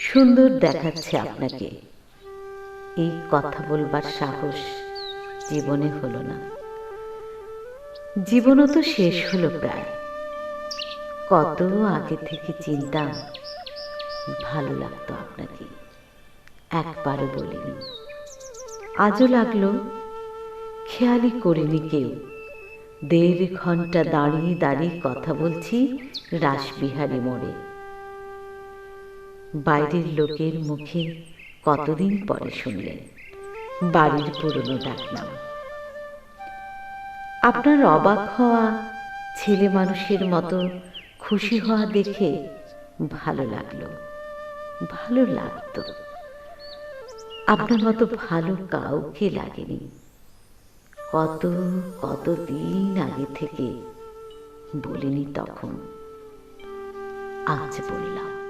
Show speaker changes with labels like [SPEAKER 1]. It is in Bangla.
[SPEAKER 1] সুন্দর দেখাচ্ছে আপনাকে, এই কথা বলবার সাহস জীবনে হলো না। জীবনও তো শেষ হলো প্রায়। কত আগে থেকে চিন্তা ভালো লাগতো আপনাকে, একবারও বলিনি। আজও লাগলো, খেয়ালই করিনি কেউ। 1.5 ঘন্টা দাঁড়িয়ে দাঁড়িয়ে কথা বলছি রাসবিহারী মোড়ে। বাইরের লোকের মুখে কতদিন পরে শুনলেন বাড়ির পুরনো ডাকনাম। আপনার অবাক হওয়া, ছেলে মানুষের মতো খুশি হওয়া দেখে ভালো লাগলো, ভালো লাগতো। আপনার মতো ভালো কাউকে লাগেনি। কত কতদিন আগে থেকে বলিনি তখন, আজ বললাম।